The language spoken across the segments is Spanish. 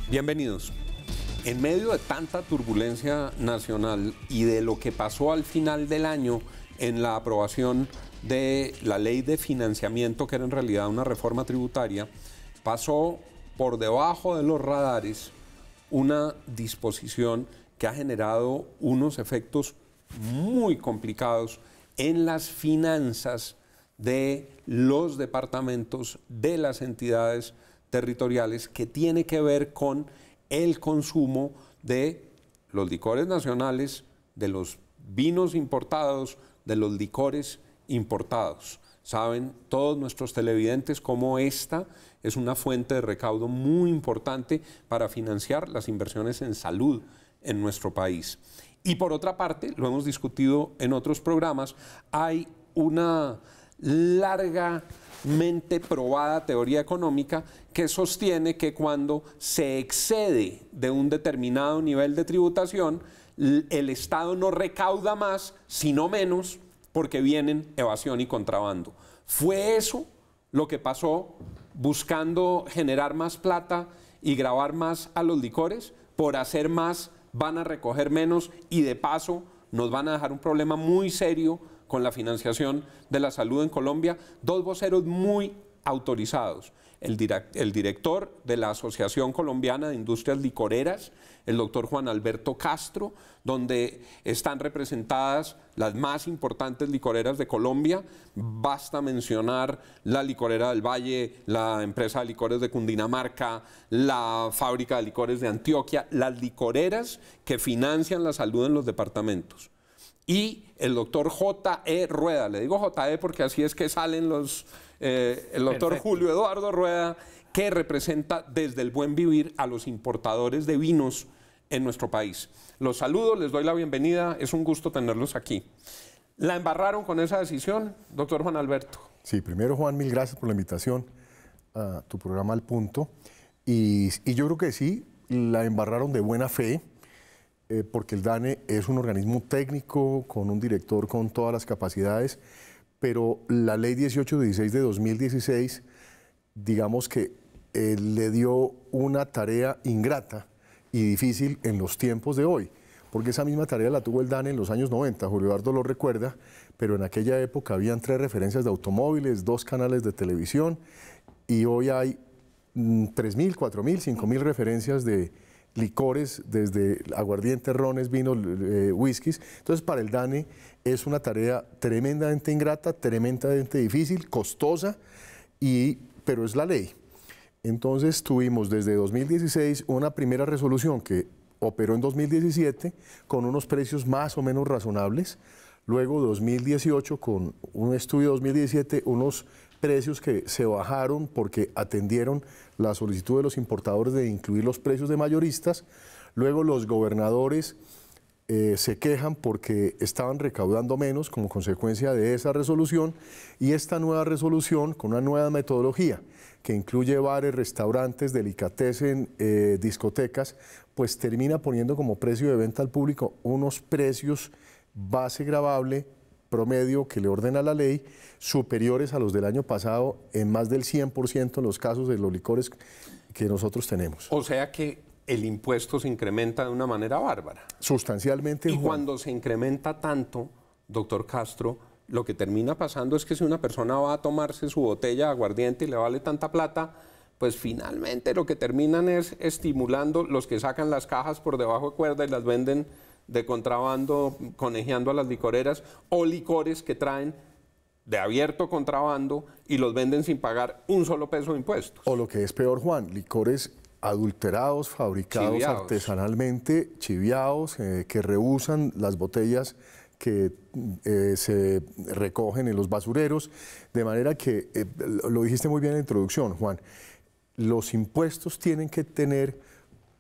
Bienvenidos. En medio de tanta turbulencia nacional y de lo que pasó al final del año en la aprobación de la ley de financiamiento, que era en realidad una reforma tributaria, pasó por debajo de los radares una disposición que ha generado unos efectos muy complicados en las finanzas de los departamentos, de las entidades territoriales, que tiene que ver con el consumo de los licores nacionales, de los vinos importados, de los licores importados. Saben todos nuestros televidentes cómo esta es una fuente de recaudo muy importante para financiar las inversiones en salud en nuestro país. Y por otra parte, lo hemos discutido en otros programas, hay una largamente probada teoría económica que sostiene que cuando se excede de un determinado nivel de tributación, el Estado no recauda más, sino menos, porque vienen evasión y contrabando. ¿Fue eso lo que pasó buscando generar más plata y gravar más a los licores? Por hacer más van a recoger menos y de paso nos van a dejar un problema muy serio con la financiación de la salud en Colombia. Dos voceros muy autorizados, el director de la Asociación Colombiana de Industrias Licoreras, el doctor Juan Alberto Castro, donde están representadas las más importantes licoreras de Colombia. Basta mencionar la Licorera del Valle, la empresa de licores de Cundinamarca, la fábrica de licores de Antioquia, las licoreras que financian la salud en los departamentos. Y el doctor J.E. Rueda, le digo J.E. porque así es que salen los... el doctor Perfecto. Julio Eduardo Rueda, que representa desde el buen vivir a los importadores de vinos en nuestro país. Los saludo, les doy la bienvenida, es un gusto tenerlos aquí. ¿La embarraron con esa decisión, doctor Juan Alberto? Sí, primero, Juan, mil gracias por la invitación a tu programa Al Punto. Y yo creo que sí, la embarraron de buena fe, porque el DANE es un organismo técnico con un director con todas las capacidades, pero la ley 1816 de 2016, digamos que le dio una tarea ingrata y difícil en los tiempos de hoy, porque esa misma tarea la tuvo el DANE en los años 90, Julio Eduardo lo recuerda, pero en aquella época habían 3 referencias de automóviles, 2 canales de televisión, y hoy hay 3.000, 4.000, 5.000 referencias de licores, desde aguardientes, rones, vinos, whiskies. Entonces, para el DANE es una tarea tremendamente ingrata, tremendamente difícil, costosa, pero es la ley. Entonces, tuvimos desde 2016 una primera resolución que operó en 2017 con unos precios más o menos razonables. Luego, 2018, con un estudio de 2017, unos precios que se bajaron porque atendieron la solicitud de los importadores de incluir los precios de mayoristas. Luego los gobernadores se quejan porque estaban recaudando menos como consecuencia de esa resolución, y esta nueva resolución con una nueva metodología que incluye bares, restaurantes, delicatessen, discotecas, pues termina poniendo como precio de venta al público unos precios base gravable promedio que le ordena la ley, superiores a los del año pasado en más del 100% en los casos de los licores que nosotros tenemos. O sea que el impuesto se incrementa de una manera bárbara. Sustancialmente. Y cuando se incrementa tanto, doctor Castro, lo que termina pasando es que si una persona va a tomarse su botella de aguardiente y le vale tanta plata, pues finalmente lo que terminan es estimulando los que sacan las cajas por debajo de cuerda y las venden de contrabando, conejeando a las licoreras, o licores que traen de abierto contrabando y los venden sin pagar un solo peso de impuestos. O lo que es peor, Juan, licores adulterados, fabricados artesanalmente, chiviados, que rehusan las botellas que se recogen en los basureros, de manera que, lo dijiste muy bien en la introducción, Juan, los impuestos tienen que tener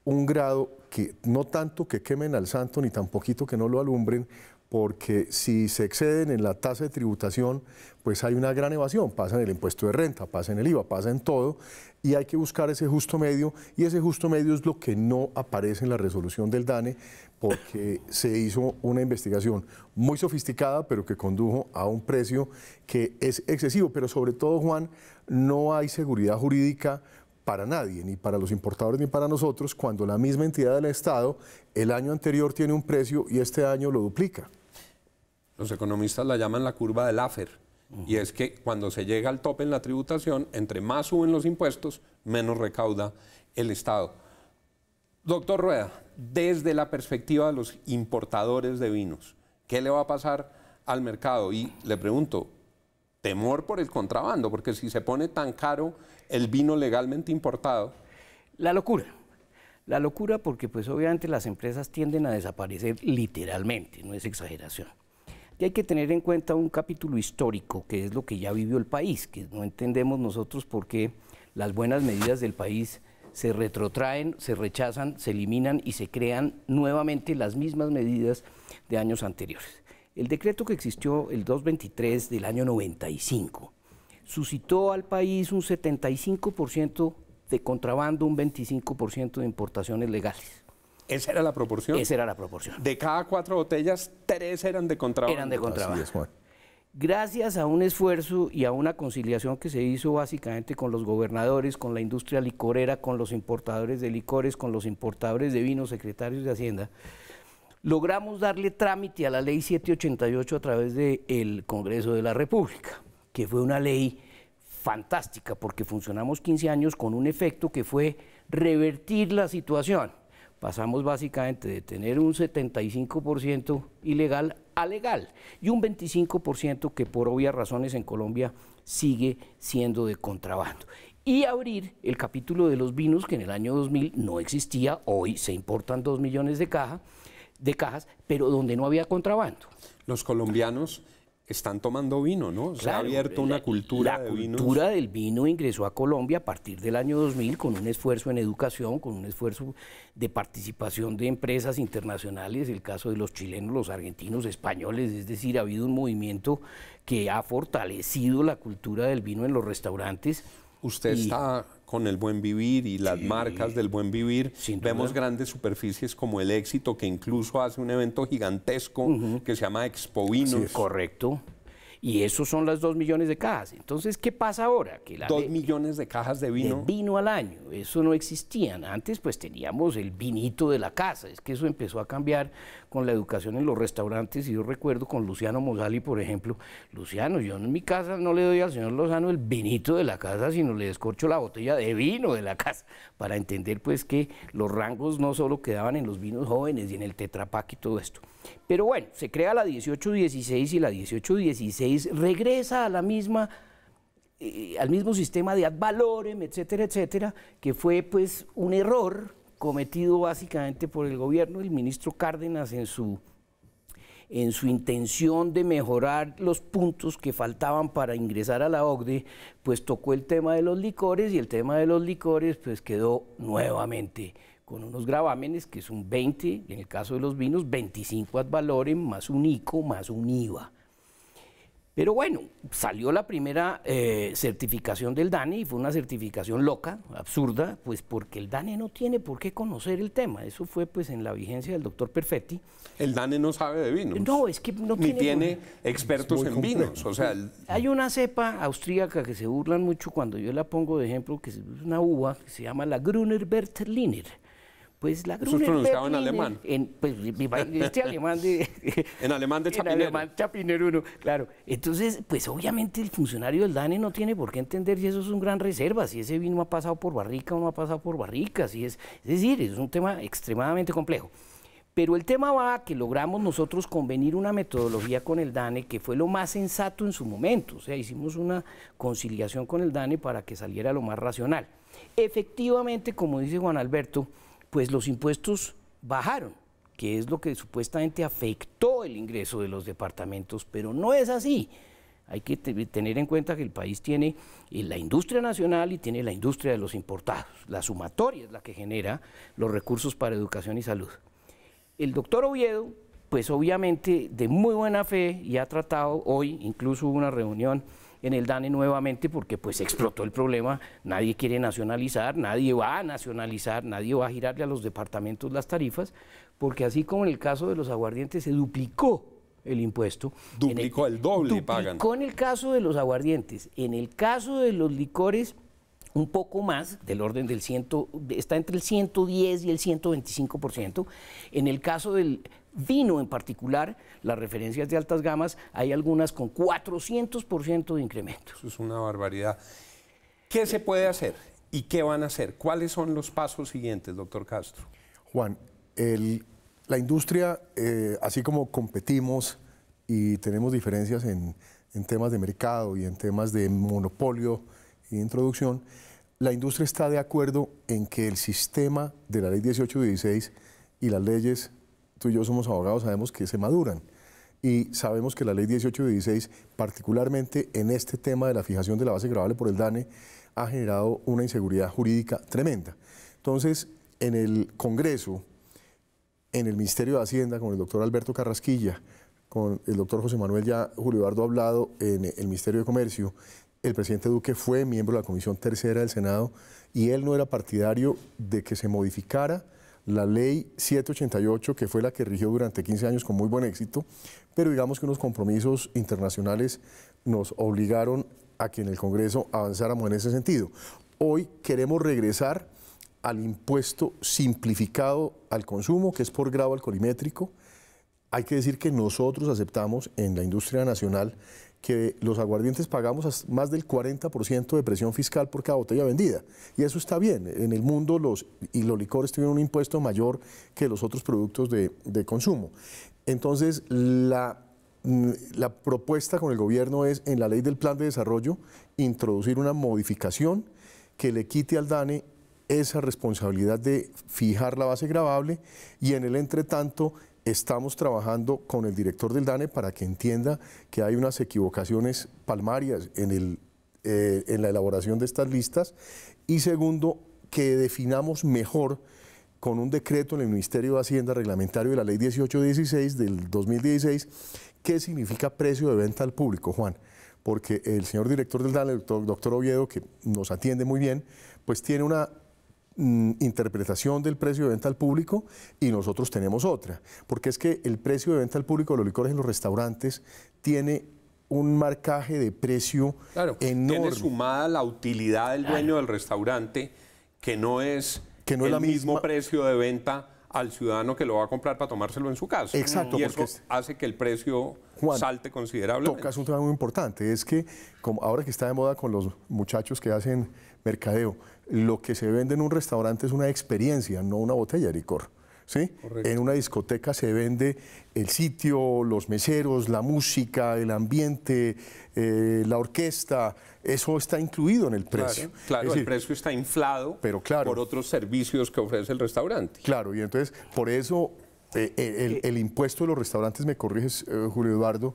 un grado que no tanto que quemen al santo ni tan poquito que no lo alumbren, porque si se exceden en la tasa de tributación, pues hay una gran evasión, pasa en el impuesto de renta, pasa en el IVA, pasa en todo, y hay que buscar ese justo medio, y ese justo medio es lo que no aparece en la resolución del DANE, porque se hizo una investigación muy sofisticada, pero que condujo a un precio que es excesivo, pero sobre todo, Juan, no hay seguridad jurídica para nadie, ni para los importadores ni para nosotros, cuando la misma entidad del Estado el año anterior tiene un precio y este año lo duplica. Los economistas la llaman la curva del Laffer, y es que cuando se llega al tope en la tributación, entre más suben los impuestos, menos recauda el Estado. Doctor Rueda, desde la perspectiva de los importadores de vinos, ¿qué le va a pasar al mercado? Y le pregunto, temor por el contrabando, porque si se pone tan caro el vino legalmente importado. La locura porque pues obviamente las empresas tienden a desaparecer literalmente, no es exageración. Y hay que tener en cuenta un capítulo histórico, que es lo que ya vivió el país, que no entendemos nosotros por qué las buenas medidas del país se retrotraen, se rechazan, se eliminan y se crean nuevamente las mismas medidas de años anteriores. El decreto que existió, el 223 del año 95, suscitó al país un 75% de contrabando, un 25% de importaciones legales. ¿Esa era la proporción? Esa era la proporción. De cada 4 botellas, 3 eran de contrabando. Eran de contrabando. Así es, Juan. Gracias a un esfuerzo y a una conciliación que se hizo básicamente con los gobernadores, con la industria licorera, con los importadores de licores, con los importadores de vinos, secretarios de Hacienda, logramos darle trámite a la ley 788 a través del Congreso de la República, que fue una ley fantástica porque funcionamos 15 años con un efecto que fue revertir la situación. Pasamos básicamente de tener un 75% ilegal a legal y un 25% que por obvias razones en Colombia sigue siendo de contrabando. Y abrir el capítulo de los vinos que en el año 2000 no existía, hoy se importan 2 millones de cajas, pero donde no había contrabando. Los colombianos están tomando vino, ¿no? Se ha abierto una cultura de vinos. La cultura del vino ingresó a Colombia a partir del año 2000 con un esfuerzo en educación, con un esfuerzo de participación de empresas internacionales, el caso de los chilenos, los argentinos, españoles, es decir, ha habido un movimiento que ha fortalecido la cultura del vino en los restaurantes. Usted está con el Buen Vivir y las marcas del Buen Vivir. Vemos grandes superficies como El Éxito, que incluso hace un evento gigantesco que se llama Expo Vinos. Correcto. Y esos son las 2 millones de cajas. Entonces, ¿qué pasa ahora? Que 2 millones de cajas de vino. De vino al año. Eso no existían. Antes pues teníamos el vinito de la casa. Es que eso empezó a cambiar con la educación en los restaurantes. Y yo recuerdo con Luciano Mosali, por ejemplo. Luciano, yo en mi casa no le doy al señor Lozano el vinito de la casa, sino le descorcho la botella de vino de la casa. Para entender pues que los rangos no solo quedaban en los vinos jóvenes y en el Tetra Pak y todo esto. Pero bueno, se crea la 1816 y la 1816 regresa a la misma, al mismo sistema de ad valorem, etcétera, etcétera, que fue pues un error cometido básicamente por el gobierno del ministro Cárdenas en su intención de mejorar los puntos que faltaban para ingresar a la OCDE, pues tocó el tema de los licores y el tema de los licores pues quedó nuevamente con unos gravámenes que son 20, en el caso de los vinos, 25 ad valorem, más un ICO, más un IVA. Pero bueno, salió la primera certificación del DANE y fue una certificación loca, absurda, pues porque el DANE no tiene por qué conocer el tema. Eso fue pues en la vigencia del doctor Perfetti. El DANE no sabe de vinos. No, es que no ni tiene expertos en vinos. O sea, hay una cepa austríaca que se burlan mucho cuando yo la pongo de ejemplo, que es una uva que se llama la Gruner Veltliner. Pues la Eso es pronunciado en alemán. Pues, este alemán de... en alemán de Chapinero. En alemán Chapinero 1, claro. Entonces, pues obviamente el funcionario del DANE no tiene por qué entender si eso es un gran reserva, si ese vino ha pasado por barrica o no ha pasado por barrica, es decir, es un tema extremadamente complejo. Pero el tema va a que logramos nosotros convenir una metodología con el DANE que fue lo más sensato en su momento. O sea, hicimos una conciliación con el DANE para que saliera lo más racional. Efectivamente, como dice Juan Alberto, pues los impuestos bajaron, que es lo que supuestamente afectó el ingreso de los departamentos, pero no es así. Hay que tener en cuenta que el país tiene la industria nacional y tiene la industria de los importados. La sumatoria es la que genera los recursos para educación y salud. El doctor Oviedo, pues obviamente de muy buena fe, y ha tratado hoy, incluso hubo una reunión en el DANE nuevamente porque pues explotó el problema, nadie quiere nacionalizar, nadie va a nacionalizar, nadie va a girarle a los departamentos las tarifas, porque así como en el caso de los aguardientes se duplicó el impuesto. Duplicó el doble pagan. Duplicó en el caso de los aguardientes. En el caso de los licores un poco más, del orden del está entre el 110 y el 125%. En el caso del vino en particular, las referencias de altas gamas, hay algunas con 400% de incremento. Eso es una barbaridad. ¿Qué se puede hacer y qué van a hacer? ¿Cuáles son los pasos siguientes, doctor Castro? Juan, la industria, así como competimos y tenemos diferencias en temas de mercado y en temas de monopolio y introducción, la industria está de acuerdo en que el sistema de la ley 1816 y las leyes, tú y yo somos abogados, sabemos que se maduran. Y sabemos que la ley 1816, particularmente en este tema de la fijación de la base gravable por el DANE, ha generado una inseguridad jurídica tremenda. Entonces, en el Congreso, en el Ministerio de Hacienda, con el doctor Alberto Carrasquilla, con el doctor José Manuel, ya Julio Eduardo ha hablado, en el Ministerio de Comercio, el presidente Duque fue miembro de la Comisión Tercera del Senado y él no era partidario de que se modificara la ley 788, que fue la que rigió durante 15 años con muy buen éxito, pero digamos que unos compromisos internacionales nos obligaron a que en el Congreso avanzáramos en ese sentido. Hoy queremos regresar al impuesto simplificado al consumo, que es por grado alcoholimétrico. Hay que decir que nosotros aceptamos en la industria nacional que los aguardientes pagamos más del 40% de presión fiscal por cada botella vendida. Y eso está bien. En el mundo los licores tienen un impuesto mayor que los otros productos de consumo. Entonces, la propuesta con el gobierno es, en la ley del plan de desarrollo, introducir una modificación que le quite al DANE esa responsabilidad de fijar la base gravable, y en el entretanto estamos trabajando con el director del DANE para que entienda que hay unas equivocaciones palmarias en la elaboración de estas listas, y segundo, que definamos mejor con un decreto en el Ministerio de Hacienda reglamentario de la ley 1816 del 2016, qué significa precio de venta al público, Juan. Porque el señor director del DANE, el doctor Oviedo, que nos atiende muy bien, pues tiene una interpretación del precio de venta al público y nosotros tenemos otra, porque es que el precio de venta al público de los licores en los restaurantes tiene un marcaje de precio enorme. Tiene sumada la utilidad del dueño del restaurante, que no es el mismo precio de venta al ciudadano que lo va a comprar para tomárselo en su casa. Exacto. Y eso hace que el precio, Juan, salte considerablemente. Tocas un tema muy importante, es que como ahora que está de moda con los muchachos que hacen mercadeo, lo que se vende en un restaurante es una experiencia, no una botella de licor. ¿Sí? En una discoteca se vende el sitio, los meseros, la música, el ambiente, la orquesta, eso está incluido en el precio. Claro, el precio está inflado por otros servicios que ofrece el restaurante. Claro, y entonces por eso el impuesto de los restaurantes, me corriges, Julio Eduardo,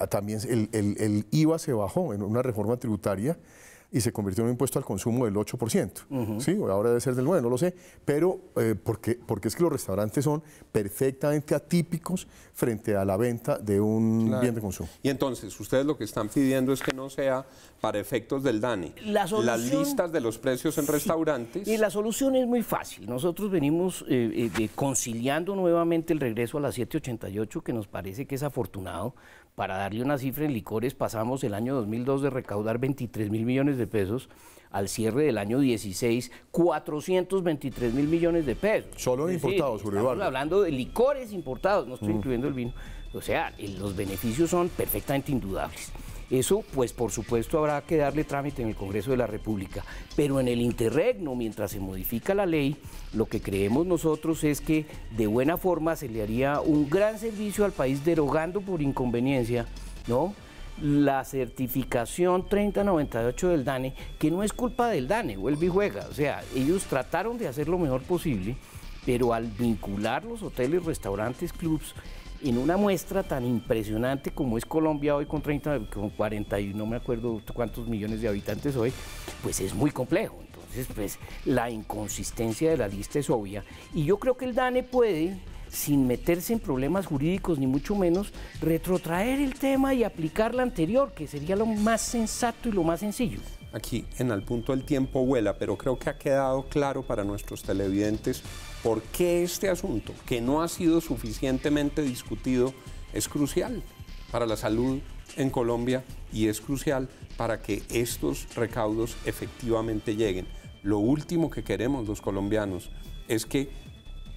también el IVA se bajó en una reforma tributaria y se convirtió en un impuesto al consumo del 8%. ¿Sí? Ahora debe ser del 9%, no lo sé, pero porque es que los restaurantes son perfectamente atípicos frente a la venta de un bien de consumo. Y entonces, ustedes lo que están pidiendo es que no sea para efectos del DANE, las listas de los precios en restaurantes. Y la solución es muy fácil. Nosotros venimos conciliando nuevamente el regreso a la 788, que nos parece que es afortunado. Para darle una cifra, en licores pasamos el año 2002 de recaudar 23.000 millones de pesos al cierre del año 16, 423.000 millones de pesos. Solo en importados, Julio Eduardo. Estamos hablando de licores importados, no estoy incluyendo el vino. O sea, los beneficios son perfectamente indudables. Eso, pues, por supuesto, habrá que darle trámite en el Congreso de la República. Pero en el interregno, mientras se modifica la ley, lo que creemos nosotros es que de buena forma se le haría un gran servicio al país, derogando por inconveniencia, ¿no?, la certificación 3098 del DANE, que no es culpa del DANE, vuelve y juega. O sea, ellos trataron de hacer lo mejor posible, pero al vincular los hoteles, restaurantes, clubs, en una muestra tan impresionante como es Colombia hoy, con 40 y no me acuerdo cuántos millones de habitantes hoy, pues es muy complejo. Entonces, pues la inconsistencia de la lista es obvia, y yo creo que el DANE puede, sin meterse en problemas jurídicos ni mucho menos, retrotraer el tema y aplicar la anterior, que sería lo más sensato y lo más sencillo. Aquí, en Al Punto, el tiempo vuela, pero creo que ha quedado claro para nuestros televidentes por qué este asunto, que no ha sido suficientemente discutido, es crucial para la salud en Colombia y es crucial para que estos recaudos efectivamente lleguen. Lo último que queremos los colombianos es que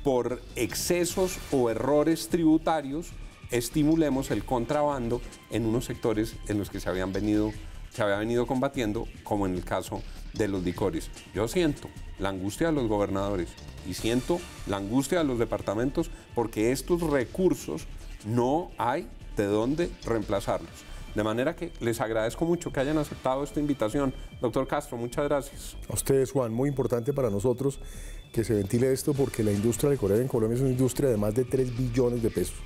por excesos o errores tributarios estimulemos el contrabando en unos sectores en los que se había venido combatiendo, como en el caso de los licores. Yo siento la angustia de los gobernadores y siento la angustia de los departamentos porque estos recursos no hay de dónde reemplazarlos. De manera que les agradezco mucho que hayan aceptado esta invitación. Doctor Castro, muchas gracias. A ustedes, Juan, muy importante para nosotros que se ventile esto porque la industria licorera en Colombia es una industria de más de 3 billones de pesos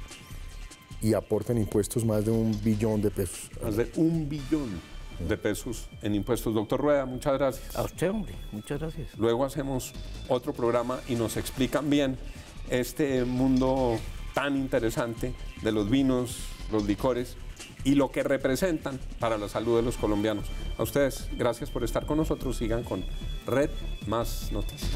y aportan impuestos más de 1 billón de pesos. Más de 1 billón de pesos en impuestos. Doctor Rueda, muchas gracias. A usted, hombre, muchas gracias. Luego hacemos otro programa y nos explican bien este mundo tan interesante de los vinos, los licores y lo que representan para la salud de los colombianos. A ustedes, gracias por estar con nosotros. Sigan con Red Más Noticias.